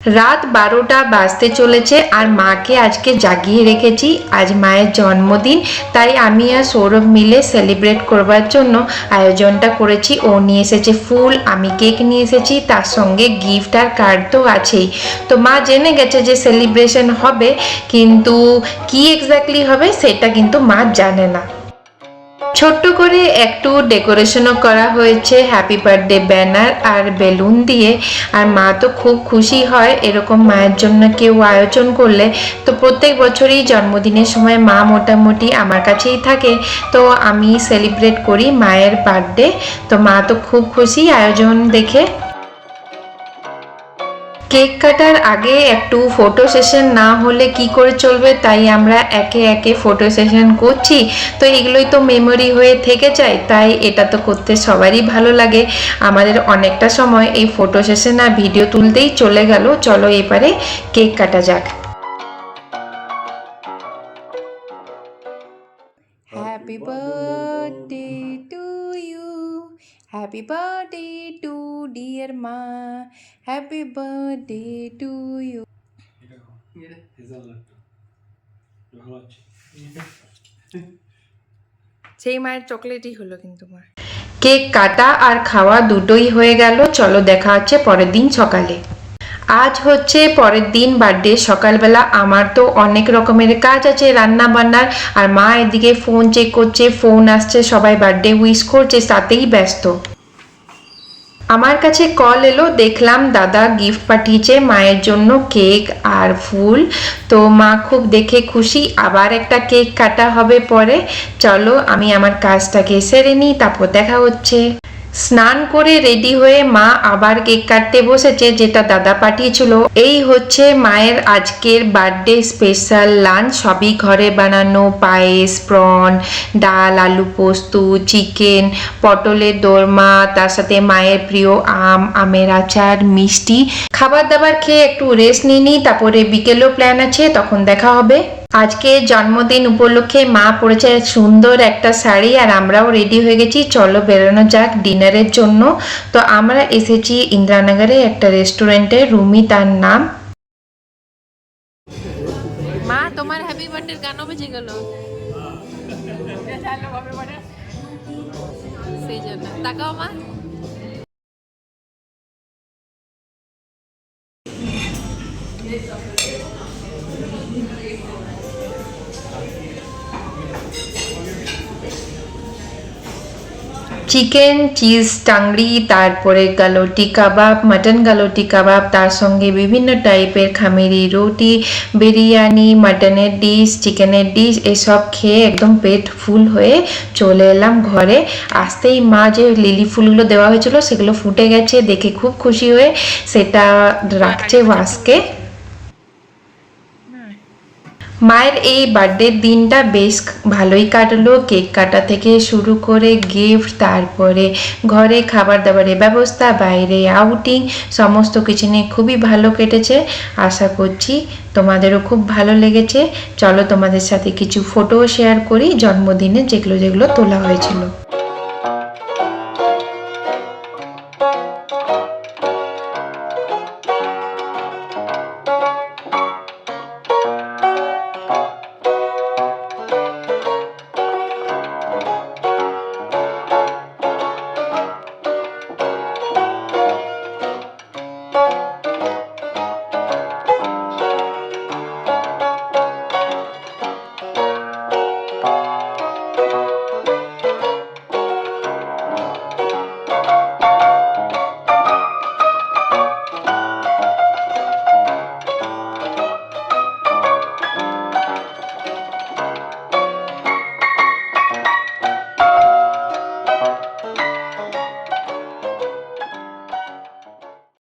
রাত 12টা বাজতে চলেছে আর মাকে আজকে জাগিয়ে রেখেছি। আজ মায়ের জন্মদিন, তাই আমি আর সৌরভ মিলে সেলিব্রেট করবার জন্য আয়োজনটা করেছি। ও নিয়ে এসেছে ফুল, আমি কেক নিয়ে এসেছি, তার সঙ্গে গিফট আর কার্ড তো আছেই। তো মা জেনে গেছে যে সেলিব্রেশন হবে, কিন্তু কি এক্স্যাক্টলি হবে সেটা কিন্তু মা জানে না। ছোট্ট করে একটু ডেকোরেশনও করা হয়েছে, হ্যাপি বার্থডে ব্যানার আর বেলুন দিয়ে। আর মা তো খুব খুশি হয় এরকম মায়ের জন্য কেউ আয়োজন করলে। তো প্রত্যেক বছরই জন্মদিনের সময় মা মোটামুটি আমার কাছেই থাকে, তো আমি সেলিব্রেট করি মায়ের বার্থডে। তো মা তো খুব খুশি আয়োজন দেখে। কেক কাটার আগে একটু ফটো সেশন না হলে কি করে চলবে, তাই আমরা একে একে ফটো সেশন করছি। তো এগুলোই তো মেমোরি হয়ে থেকে যায়, তাই এটা তো করতে সবারই ভালো লাগে। আমাদের অনেকটা সময় এই ফটো সেশন আর ভিডিও তুলতেই চলে গেল। চলো এবারে কেক কাটা যাক। Happy birthday to you, happy birthday to dear মা, হ্যাপি বার্থডে টু ইউ। সেই মায়ের চকলেটই হলো কিন্তু মা। কেক কাটা আর খাওয়া দুটোই হয়ে গেল। চলো দেখা হচ্ছে পরের দিন সকালে। আজ হচ্ছে পরের দিন বার্থডে। সকালবেলা আমার তো অনেক রকমের কাজ আছে রান্না বান্নার, আর মা এদিকে ফোন চেক করছে, ফোন আসছে, সবাই বার্থডে উইশ করছে, তাতেই ব্যস্ত। আমার কাছে কল এলো, দেখলাম দাদা গিফট পাঠিয়েছে মায়ের জন্য, কেক আর ফুল। তো মা খুব দেখে খুশি। আবার একটা কেক কাটা হবে পরে। চলো আমি আমার কাজটাকে সেরে নিই, তারপর দেখা হচ্ছে। স্নান করে রেডি হয়ে মা আবার কেক কাটতে বসেছে, যেটা দাদা পাঠিয়েছিল। এই হচ্ছে মায়ের আজকের বার্থডে স্পেশাল লাঞ্চ। সবই ঘরে বানানো, পায়েস, প্রন, ডাল, আলু পোস্ত, চিকেন, পটলের দোরমা, তার সাথে মায়ের প্রিয় আম, আমের আচার, মিষ্টি। খাবার দাবার খেয়ে একটু রেস্ট নিয়ে নিই, তারপরে বিকেলও প্ল্যান আছে, তখন দেখা হবে। আজকে জন্মদিন উপলক্ষে মা পরেছে সুন্দর একটা শাড়ি, আর আমরাও রেডি হয়ে গেছি। চলো বেরোনো যাক ডিনারের জন্য। তো আমরা এসেছি ইন্দিরানগরে একটা রেস্টুরেন্টে, রুমি তার নাম। মা তোমার হ্যাপি বার্থডে গানও বেজে গেল, সেই জন্য তাকাও মা। চিকেন চিজ টাংড়ি, তারপরে গালোটি কাবাব, মাটন গালোটি কাবাব, তার সঙ্গে বিভিন্ন টাইপের খামিরি রুটি, বিরিয়ানি, মাটনের ডিশ, চিকেনের ডিশ, এসব খেয়ে একদম পেট ফুল হয়ে চলে এলাম ঘরে। আসতেই মা যে লিলি ফুলগুলো দেওয়া হয়েছিল সেগুলো ফুটে গেছে, দেখে খুব খুশি হয়ে সেটা রাখছে ওয়াসকে। মায়ের এই বার্থডের দিনটা বেশ ভালোই কাটলো। কেক কাটা থেকে শুরু করে গিফট, তারপরে ঘরে খাবার দাবারের ব্যবস্থা, বাইরে আউটিং, সমস্ত কিছু নিয়ে খুবই ভালো কেটেছে। আশা করছি তোমাদেরও খুব ভালো লেগেছে। চলো তোমাদের সাথে কিছু ফটো শেয়ার করি জন্মদিনে, যেগুলো যেগুলো তোলা হয়েছিল।